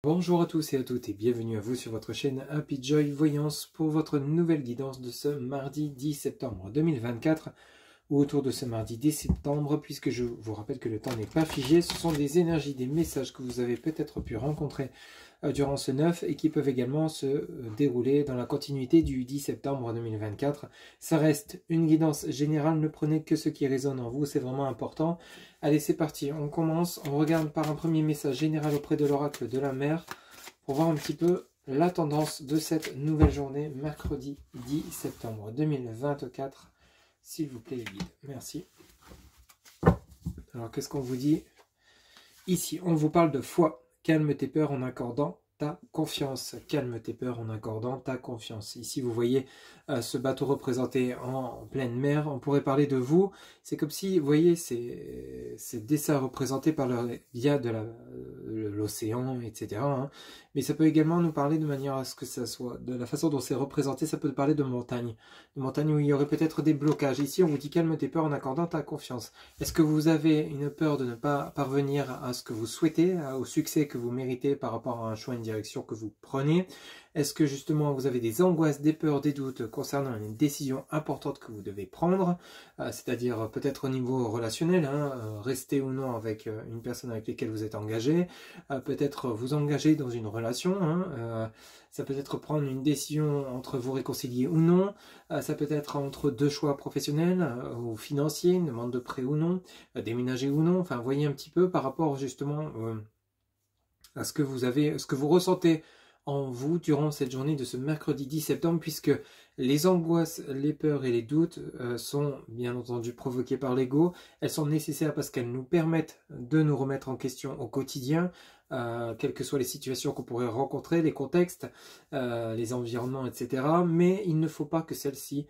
Bonjour à tous et à toutes et bienvenue à vous sur votre chaîne Happy Joy Voyance pour votre nouvelle guidance de ce mardi 10 septembre 2024 ou autour de ce mardi 10 septembre, puisque je vous rappelle que le temps n'est pas figé. Ce sont des énergies, des messages que vous avez peut-être pu rencontrer durant ce 9 et qui peuvent également se dérouler dans la continuité du 10 septembre 2024. Ça reste une guidance générale, ne prenez que ce qui résonne en vous, c'est vraiment important. Allez, c'est parti, on commence, on regarde par un premier message général auprès de l'oracle de la mer pour voir un petit peu la tendance de cette nouvelle journée, mercredi 10 septembre 2024. S'il vous plaît, les guides. Merci. Alors, qu'est-ce qu'on vous dit? Ici, on vous parle de foi. Calme tes peurs en accordant ta confiance. Calme tes peurs en accordant ta confiance. Ici, vous voyez ce bateau représenté en pleine mer. On pourrait parler de vous. C'est comme si, vous voyez, ces dessins représentés par le via de l'océan, etc. Hein. Mais ça peut également nous parler de manière à ce que ça soit, de la façon dont c'est représenté, ça peut parler de montagne. De montagne où il y aurait peut-être des blocages. Ici, on vous dit calme tes peurs en accordant ta confiance. Est-ce que vous avez une peur de ne pas parvenir à ce que vous souhaitez, au succès que vous méritez par rapport à un choix, une direction que vous prenez? Est-ce que justement vous avez des angoisses, des peurs, des doutes concernant une décision importante que vous devez prendre, c'est-à-dire peut-être au niveau relationnel, hein, rester ou non avec une personne avec laquelle vous êtes engagé, peut-être vous engager dans une relation, hein, ça peut être prendre une décision entre vous réconcilier ou non, ça peut être entre deux choix professionnels ou financiers, une demande de prêt ou non, déménager ou non, enfin voyez un petit peu par rapport justement à ce que vous avez, ce que vous ressentez en vous durant cette journée de ce mercredi 10 septembre, puisque les angoisses, les peurs et les doutes sont bien entendu provoquées par l'ego. Elles sont nécessaires parce qu'elles nous permettent de nous remettre en question au quotidien, quelles que soient les situations qu'on pourrait rencontrer, les contextes, les environnements, etc. Mais il ne faut pas que celles-ci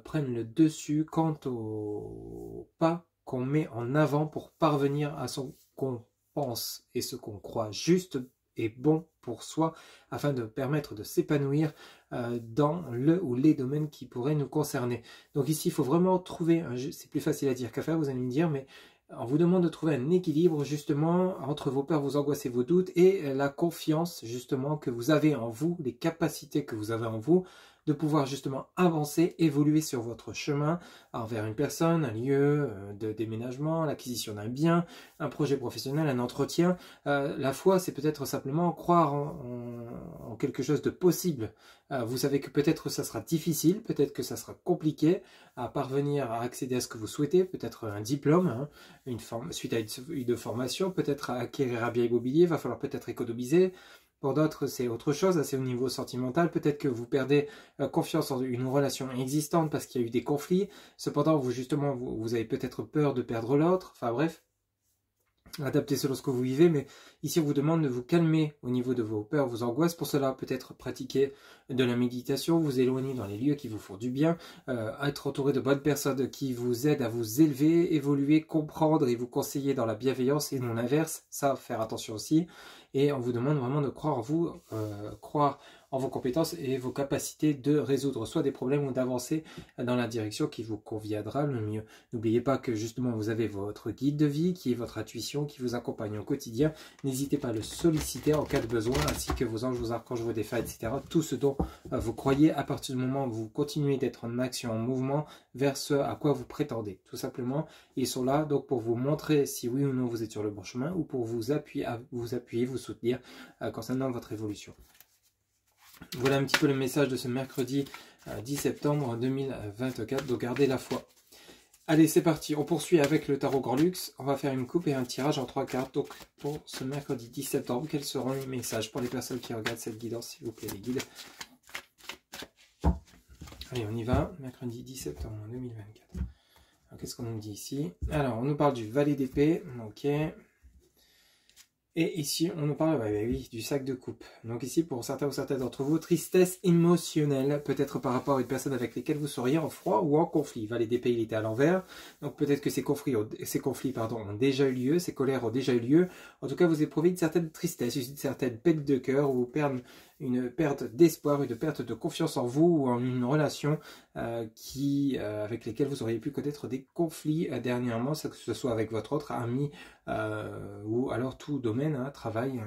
prennent le dessus quant au pas qu'on met en avant pour parvenir à ce qu'on pense et ce qu'on croit juste et bon pour soi, afin de permettre de s'épanouir dans le ou les domaines qui pourraient nous concerner. Donc ici, il faut vraiment trouver, c'est plus facile à dire qu'à faire, vous allez me dire, mais on vous demande de trouver un équilibre justement entre vos peurs, vos angoisses et vos doutes et la confiance justement que vous avez en vous, les capacités que vous avez en vous, de pouvoir justement avancer, évoluer sur votre chemin envers une personne, un lieu de déménagement, l'acquisition d'un bien, un projet professionnel, un entretien. La foi, c'est peut-être simplement croire en quelque chose de possible. Vous savez que peut-être ça sera difficile, peut-être que ça sera compliqué à parvenir à accéder à ce que vous souhaitez, peut-être un diplôme, hein, suite à une formation, peut-être acquérir un bien immobilier, va falloir peut-être économiser. Pour d'autres, c'est autre chose, c'est au niveau sentimental. Peut-être que vous perdez confiance en une relation existante parce qu'il y a eu des conflits. Cependant, vous avez peut-être peur de perdre l'autre. Enfin bref, adapté selon ce que vous vivez, mais ici on vous demande de vous calmer au niveau de vos peurs, vos angoisses. Pour cela, peut-être pratiquer de la méditation, vous éloigner dans les lieux qui vous font du bien, être entouré de bonnes personnes qui vous aident à vous élever, évoluer, comprendre et vous conseiller dans la bienveillance et non l'inverse. Ça, faire attention aussi. Et on vous demande vraiment de croire en vous, croire en vos compétences et vos capacités de résoudre soit des problèmes ou d'avancer dans la direction qui vous conviendra le mieux. N'oubliez pas que justement vous avez votre guide de vie qui est votre intuition, qui vous accompagne au quotidien. N'hésitez pas à le solliciter en cas de besoin, ainsi que vos anges, vos archanges, vos défunts, etc. Tout ce dont vous croyez à partir du moment où vous continuez d'être en action, en mouvement vers ce à quoi vous prétendez. Tout simplement, ils sont là donc pour vous montrer si oui ou non vous êtes sur le bon chemin ou pour vous appuyer, vous soutenir concernant votre évolution. Voilà un petit peu le message de ce mercredi 10 septembre 2024, donc gardez la foi. Allez, c'est parti, on poursuit avec le tarot Grand Luxe. On va faire une coupe et un tirage en 3 cartes. Donc, pour ce mercredi 10 septembre, quels seront les messages pour les personnes qui regardent cette guidance, s'il vous plaît, les guides? Allez, on y va, mercredi 10 septembre 2024. Qu'est-ce qu'on nous dit ici? Alors, on nous parle du valet d'épée, ok. Et ici, on nous parle oui, du sac de coupe. Donc ici, pour certains ou certaines d'entre vous, tristesse émotionnelle, peut-être par rapport à une personne avec laquelle vous seriez en froid ou en conflit. Valet d'épée, il était à l'envers. Donc peut-être que ces conflits ont déjà eu lieu, ces colères ont déjà eu lieu. En tout cas, vous éprouvez une certaine tristesse, une certaine peine de cœur, ou une perte d'espoir, une perte de confiance en vous ou en une relation avec lesquelles vous auriez pu connaître des conflits dernièrement, que ce soit avec votre autre ami ou alors tout domaine, hein, travail,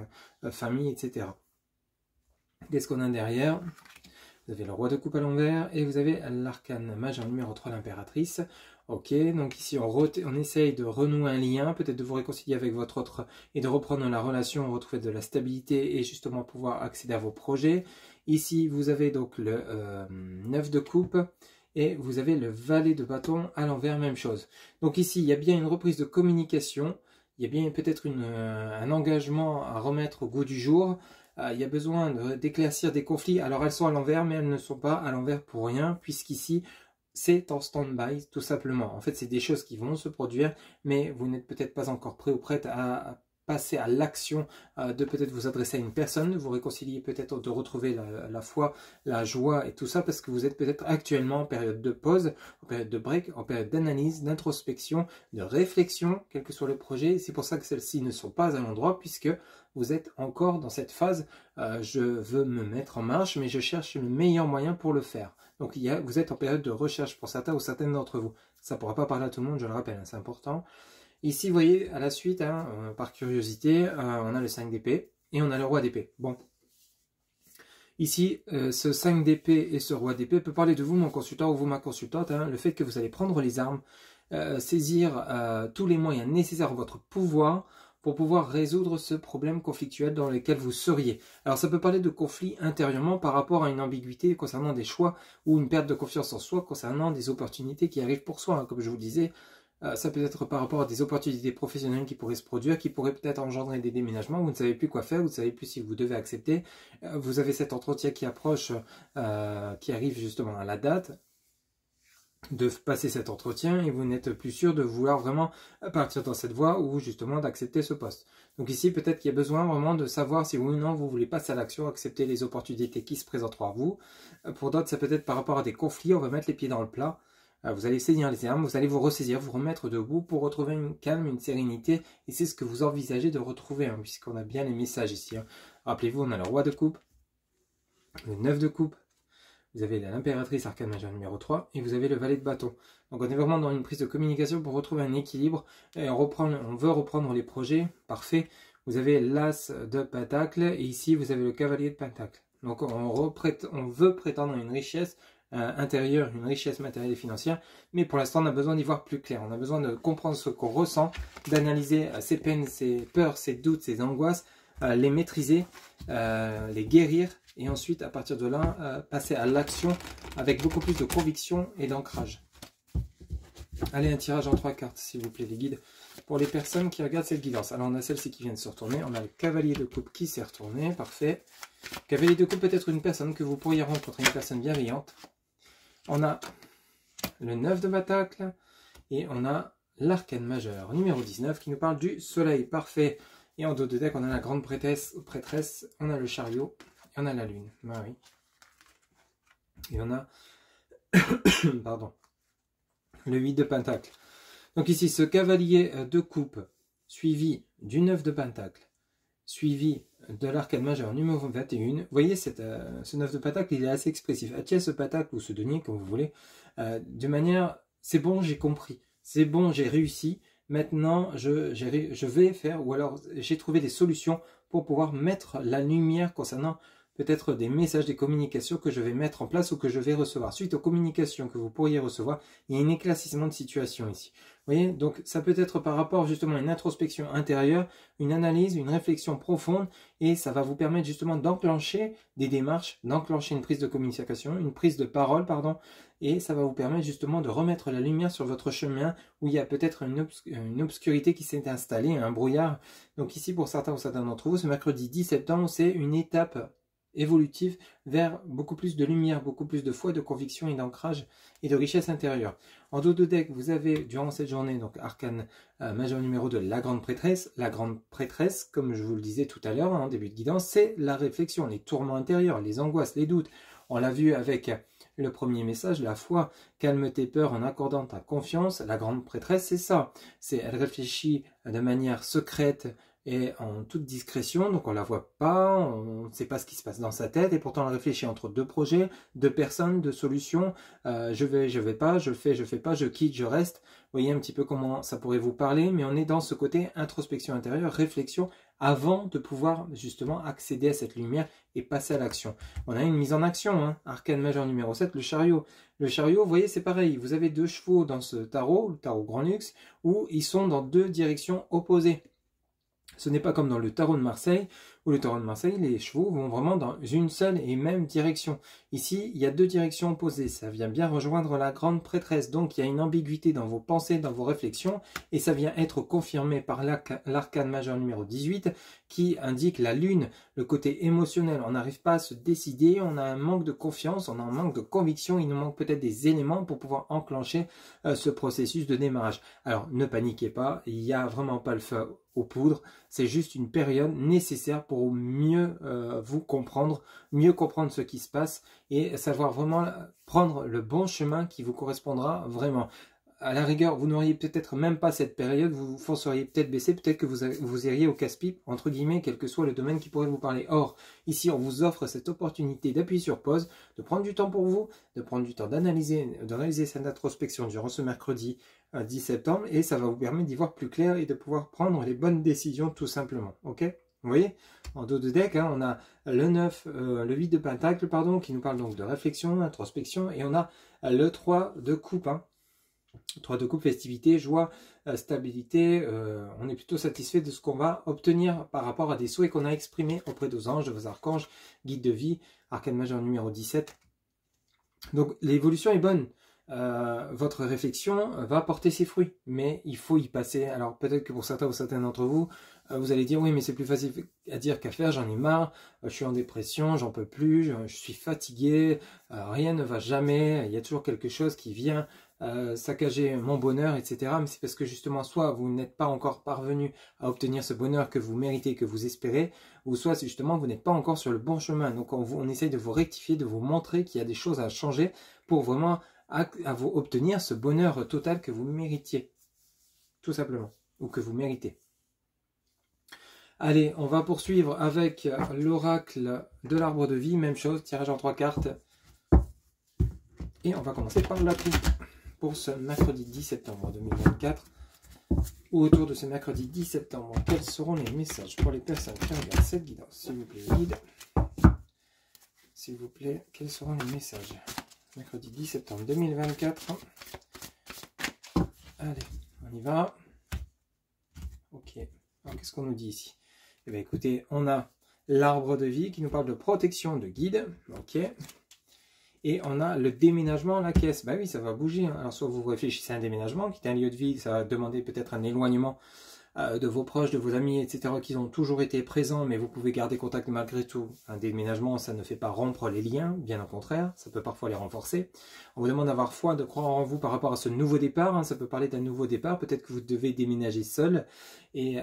famille, etc. Qu'est-ce qu'on a derrière? Vous avez le roi de coupe à l'envers et vous avez l'arcane majeur numéro 3, l'impératrice. Ok, donc ici on essaye de renouer un lien, peut-être de vous réconcilier avec votre autre et de reprendre la relation, retrouver de la stabilité et justement pouvoir accéder à vos projets. Ici vous avez donc le 9 de coupe et vous avez le valet de bâton à l'envers, même chose. Donc ici il y a bien une reprise de communication, il y a bien peut-être un engagement à remettre au goût du jour. Il y a besoin d'éclaircir des conflits. Alors elles sont à l'envers, mais elles ne sont pas à l'envers pour rien, puisqu'ici c'est en stand-by tout simplement. En fait, c'est des choses qui vont se produire, mais vous n'êtes peut-être pas encore prêt ou prête à passer à l'action de peut-être vous adresser à une personne, de vous réconcilier, peut-être de retrouver la foi, la joie et tout ça, parce que vous êtes peut-être actuellement en période de pause, en période de break, en période d'analyse, d'introspection, de réflexion, quel que soit le projet. C'est pour ça que celles-ci ne sont pas à l'endroit, puisque vous êtes encore dans cette phase, je veux me mettre en marche, mais je cherche le meilleur moyen pour le faire. Donc vous êtes en période de recherche pour certains ou certaines d'entre vous. Ça ne pourra pas parler à tout le monde, je le rappelle, hein, c'est important. Ici, vous voyez, à la suite, hein, par curiosité, on a le 5 d'épée et on a le roi d'épée. Bon. Ici, ce 5 d'épée et ce roi d'épée peut parler de vous, mon consultant, ou vous, ma consultante, hein, le fait que vous allez prendre les armes, saisir tous les moyens nécessaires à votre pouvoir pour pouvoir résoudre ce problème conflictuel dans lequel vous seriez. Alors ça peut parler de conflit intérieurement par rapport à une ambiguïté concernant des choix ou une perte de confiance en soi concernant des opportunités qui arrivent pour soi, hein, comme je vous disais. Ça peut être par rapport à des opportunités professionnelles qui pourraient se produire, qui pourraient peut-être engendrer des déménagements, vous ne savez plus quoi faire, vous ne savez plus si vous devez accepter. Vous avez cet entretien qui approche, qui arrive justement à la date de passer cet entretien et vous n'êtes plus sûr de vouloir vraiment partir dans cette voie ou justement d'accepter ce poste. Donc ici, peut-être qu'il y a besoin vraiment de savoir si oui ou non vous voulez passer à l'action, accepter les opportunités qui se présenteront à vous. Pour d'autres, ça peut être par rapport à des conflits, on va mettre les pieds dans le plat. Vous allez saisir les armes, vous allez vous ressaisir, vous remettre debout pour retrouver une calme, une sérénité. Et c'est ce que vous envisagez de retrouver, hein, puisqu'on a bien les messages ici. Hein. Rappelez-vous, on a le roi de coupe, le 9 de coupe, vous avez l'impératrice arcane majeure numéro 3 et vous avez le valet de bâton. Donc on est vraiment dans une prise de communication pour retrouver un équilibre. Et on veut reprendre les projets, parfait. Vous avez l'as de pentacle et ici vous avez le cavalier de pentacle. Donc on veut prétendre à une richesse intérieure, une richesse matérielle et financière, mais pour l'instant on a besoin d'y voir plus clair, on a besoin de comprendre ce qu'on ressent, d'analyser ses peines, ses peurs, ses doutes, ses angoisses, les maîtriser, les guérir, et ensuite à partir de là, passer à l'action avec beaucoup plus de conviction et d'ancrage. Allez, un tirage en 3 cartes, s'il vous plaît, les guides, pour les personnes qui regardent cette guidance. Alors on a celle-ci qui vient de se retourner, on a le cavalier de coupe qui s'est retourné, parfait. Cavalier de coupe peut être une personne que vous pourriez rencontrer, une personne bienveillante. On a le 9 de pentacle et on a l'arcane majeur numéro 19 qui nous parle du soleil. Parfait. Et en dos de deck, on a la grande prêtresse, on a le chariot et on a la lune. Ah oui. Et on a pardon, le 8 de pentacle. Donc ici, ce cavalier de coupe suivi du 9 de pentacle, suivi de l'arcane majeur numéro 21. Vous voyez, ce 9 de pentacle, il est assez expressif. Attiez ce pentacle ou ce denier, comme vous voulez, de manière, c'est bon, j'ai compris. C'est bon, j'ai réussi. Maintenant, je vais faire, ou alors j'ai trouvé des solutions pour pouvoir mettre la lumière concernant peut-être des messages, des communications que je vais mettre en place ou que je vais recevoir. Suite aux communications que vous pourriez recevoir, il y a un éclaircissement de situation ici. Vous voyez, donc ça peut être par rapport justement à une introspection intérieure, une analyse, une réflexion profonde, et ça va vous permettre justement d'enclencher des démarches, d'enclencher une prise de communication, une prise de parole, pardon, et ça va vous permettre justement de remettre la lumière sur votre chemin où il y a peut-être une obscurité qui s'est installée, un brouillard. Donc ici, pour certains ou certains d'entre vous, ce mercredi 10 septembre, c'est une étape évolutive vers beaucoup plus de lumière, beaucoup plus de foi, de conviction et d'ancrage et de richesse intérieure. En dos de deck, vous avez durant cette journée, donc arcane majeur numéro 2, la grande prêtresse. La grande prêtresse, comme je vous le disais tout à l'heure en début de guidance, c'est la réflexion, les tourments intérieurs, les angoisses, les doutes. On l'a vu avec le premier message, la foi, calme tes peurs en accordant ta confiance. La grande prêtresse, c'est ça. Elle réfléchit de manière secrète, est en toute discrétion, donc on la voit pas, on ne sait pas ce qui se passe dans sa tête, et pourtant elle réfléchit entre deux projets, deux personnes, deux solutions, je vais pas, je fais pas, je quitte, je reste. Vous voyez un petit peu comment ça pourrait vous parler, mais on est dans ce côté introspection intérieure, réflexion, avant de pouvoir justement accéder à cette lumière et passer à l'action. On a une mise en action, hein. Arcane majeur numéro 7, le chariot. Le chariot, vous voyez, c'est pareil, vous avez deux chevaux dans ce tarot, le tarot Grand Luxe, où ils sont dans deux directions opposées. Ce n'est pas comme dans le tarot de Marseille, où le tarot de Marseille, les chevaux vont vraiment dans une seule et même direction. Ici, il y a deux directions opposées. Ça vient bien rejoindre la grande prêtresse. Donc, il y a une ambiguïté dans vos pensées, dans vos réflexions, et ça vient être confirmé par l'arcane majeur numéro 18, qui indique la lune, le côté émotionnel. On n'arrive pas à se décider, on a un manque de confiance, on a un manque de conviction, il nous manque peut-être des éléments pour pouvoir enclencher ce processus de démarrage. Alors, ne paniquez pas, il n'y a vraiment pas le feu aux poudres, c'est juste une période nécessaire pour mieux vous comprendre, mieux comprendre ce qui se passe et savoir vraiment prendre le bon chemin qui vous correspondra vraiment. À la rigueur, vous n'auriez peut-être même pas cette période, vous fonceriez peut-être baisser, peut-être que vous iriez au casse-pipe, entre guillemets, quel que soit le domaine qui pourrait vous parler. Or, ici, on vous offre cette opportunité d'appuyer sur pause, de prendre du temps pour vous, de prendre du temps d'analyser, de réaliser cette introspection durant ce mercredi 10 septembre, et ça va vous permettre d'y voir plus clair et de pouvoir prendre les bonnes décisions tout simplement. Ok ? Vous voyez, en dos de deck, hein, on a le 9, le 8 de pentacle, pardon, qui nous parle donc de réflexion, introspection, et on a le 3 de coupe, hein. 3 de coupe, festivité, joie, stabilité, on est plutôt satisfait de ce qu'on va obtenir par rapport à des souhaits qu'on a exprimés auprès de vos anges, de vos archanges, guides de vie, arcane majeur numéro 17. Donc l'évolution est bonne. Votre réflexion va porter ses fruits, mais il faut y passer. Alors peut-être que pour certains ou certaines d'entre vous, vous allez dire oui, mais c'est plus facile à dire qu'à faire, j'en ai marre, je suis en dépression, j'en peux plus, je suis fatigué, rien ne va jamais, il y a toujours quelque chose qui vient saccager mon bonheur, etc. Mais c'est parce que justement, soit vous n'êtes pas encore parvenu à obtenir ce bonheur que vous méritez, que vous espérez, ou soit justement vous n'êtes pas encore sur le bon chemin. Donc on essaye de vous rectifier, de vous montrer qu'il y a des choses à changer pour vraiment à vous obtenir ce bonheur total que vous méritiez, tout simplement, ou que vous méritez. Allez, on va poursuivre avec l'oracle de l'arbre de vie, même chose, tirage en 3 cartes. Et on va commencer par la pluie pour ce mercredi 10 septembre 2024. Ou autour de ce mercredi 10 septembre, quels seront les messages pour les personnes qui regardent cette guidance? S'il vous plaît, guide. S'il vous plaît, quels seront les messages? Mercredi 10 septembre 2024. Allez, on y va. Ok. Alors, qu'est-ce qu'on nous dit ici? Eh bien, écoutez, on a l'arbre de vie qui nous parle de protection de guide. Ok. Et on a le déménagement à la caisse. Bah oui, ça va bouger. Hein. Alors, soit vous réfléchissez à un déménagement, qui est un lieu de vie, ça va demander peut-être un éloignement de vos proches, de vos amis, etc., qui ont toujours été présents, mais vous pouvez garder contact malgré tout. Un déménagement, ça ne fait pas rompre les liens, bien au contraire, ça peut parfois les renforcer. On vous demande d'avoir foi, de croire en vous par rapport à ce nouveau départ, hein. Ça peut parler d'un nouveau départ, peut-être que vous devez déménager seul, et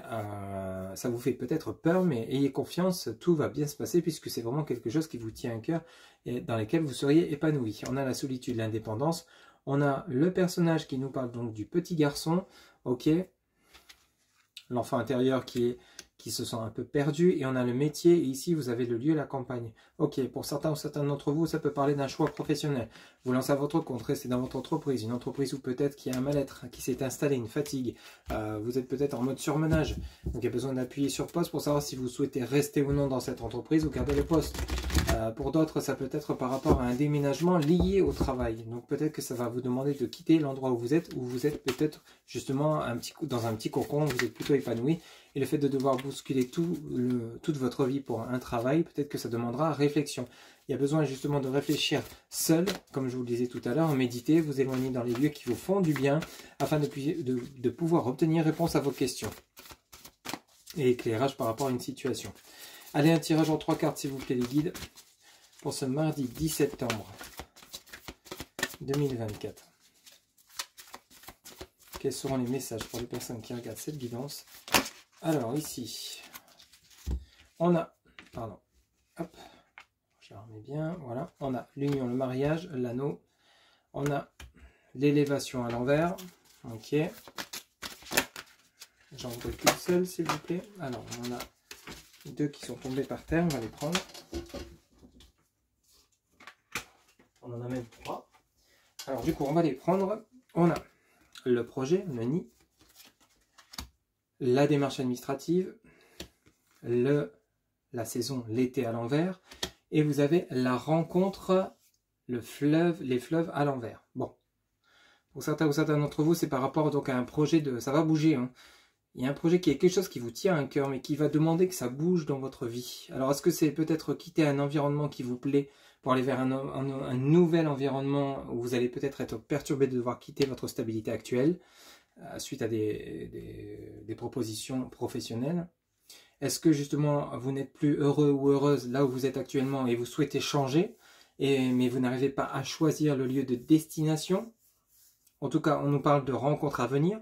ça vous fait peut-être peur, mais ayez confiance, tout va bien se passer, puisque c'est vraiment quelque chose qui vous tient à cœur, et dans lequel vous seriez épanoui. On a la solitude, l'indépendance, on a le personnage qui nous parle donc du petit garçon, ok, l'enfant intérieur qui se sent un peu perdu, et on a le métier, et ici vous avez le lieu, la campagne. Ok, pour certains ou certains d'entre vous, ça peut parler d'un choix professionnel. Vous lancez à votre compte, restez dans votre entreprise, une entreprise où peut-être qu'il y a un mal-être qui s'est installé, une fatigue, vous êtes peut-être en mode surmenage, donc il y a besoin d'appuyer sur poste pour savoir si vous souhaitez rester ou non dans cette entreprise ou garder le poste. Pour d'autres, ça peut être par rapport à un déménagement lié au travail, donc peut-être que ça va vous demander de quitter l'endroit où vous êtes peut-être justement dans un petit cocon, vous êtes plutôt épanoui, et le fait de devoir bousculer toute votre vie pour un travail, peut-être que ça demandera réflexion. Il y a besoin justement de réfléchir seul, comme je vous le disais tout à l'heure, méditer, vous éloigner dans les lieux qui vous font du bien, afin de pouvoir obtenir réponse à vos questions. Et éclairage par rapport à une situation. Allez, un tirage en 3 cartes, s'il vous plaît, les guides, pour ce mardi 10 septembre 2024. Quels seront les messages pour les personnes qui regardent cette guidance? Alors, ici, on a, pardon, hop, je la remets bien, voilà, on a l'union, le mariage, l'anneau, on a l'élévation à l'envers, ok, J'en veux qu'une seule, s'il vous plaît. Alors, on en a 2 qui sont tombés par terre, on va les prendre. On en a même 3. Alors, du coup, on va les prendre. On a le projet, le nid, la démarche administrative, la saison, l'été à l'envers, et vous avez la rencontre, les fleuves à l'envers. Bon, pour certains ou certains d'entre vous, c'est par rapport donc à un projet ça va bouger, hein. Il y a un projet qui est quelque chose qui vous tient à cœur, mais qui va demander que ça bouge dans votre vie. Alors, est-ce que c'est peut-être quitter un environnement qui vous plaît pour aller vers un nouvel environnement où vous allez peut-être être perturbé de devoir quitter votre stabilité actuelle suite à des propositions professionnelles? Est-ce que justement vous n'êtes plus heureux ou heureuse là où vous êtes actuellement et vous souhaitez changer, mais vous n'arrivez pas à choisir le lieu de destination? En tout cas, on nous parle de rencontres à venir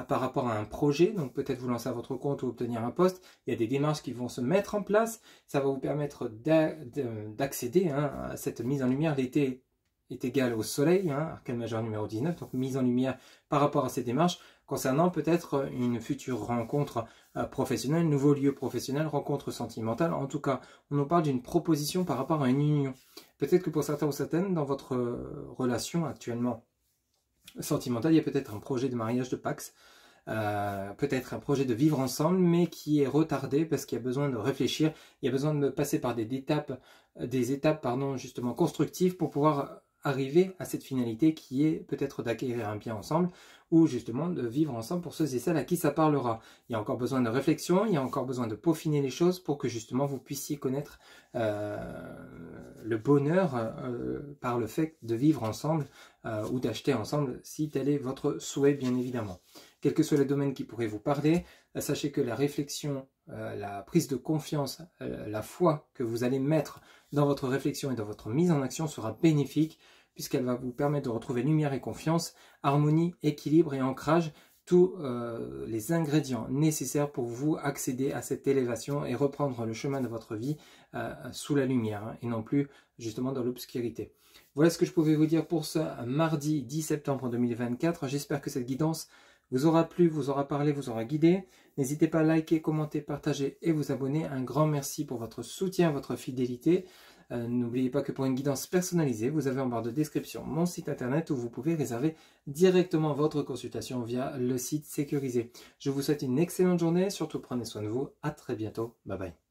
par rapport à un projet, donc peut-être vous lancer à votre compte ou obtenir un poste. Il y a des démarches qui vont se mettre en place, ça va vous permettre d'accéder à cette mise en lumière. L'été est égal au soleil, arcane majeur numéro 19, donc mise en lumière par rapport à ces démarches, concernant peut-être une future rencontre professionnelle, nouveau lieu professionnel, rencontre sentimentale. En tout cas, on nous parle d'une proposition par rapport à une union. Peut-être que pour certains ou certaines, dans votre relation actuellement sentimentale, il y a peut-être un projet de mariage de Pax, peut-être un projet de vivre ensemble, mais qui est retardé parce qu'il y a besoin de réfléchir, il y a besoin de passer par des étapes justement constructives pour pouvoir arriver à cette finalité qui est peut-être d'acquérir un bien ensemble ou justement de vivre ensemble pour ceux et celles à qui ça parlera. Il y a encore besoin de réflexion, il y a encore besoin de peaufiner les choses pour que justement vous puissiez connaître le bonheur par le fait de vivre ensemble ou d'acheter ensemble si tel est votre souhait bien évidemment. Quels que soient les domaines qui pourraient vous parler, sachez que la réflexion, la prise de confiance, la foi que vous allez mettre dans votre réflexion et dans votre mise en action sera bénéfique puisqu'elle va vous permettre de retrouver lumière et confiance, harmonie, équilibre et ancrage, tous les ingrédients nécessaires pour vous accéder à cette élévation et reprendre le chemin de votre vie sous la lumière et non plus justement dans l'obscurité. Voilà ce que je pouvais vous dire pour ce mardi 10 septembre 2024. J'espère que cette guidance vous aura plu, vous aura parlé, vous aura guidé. N'hésitez pas à liker, commenter, partager et vous abonner. Un grand merci pour votre soutien, votre fidélité. N'oubliez pas que pour une guidance personnalisée, vous avez en barre de description mon site internet où vous pouvez réserver directement votre consultation via le site sécurisé. Je vous souhaite une excellente journée, surtout prenez soin de vous. À très bientôt. Bye bye.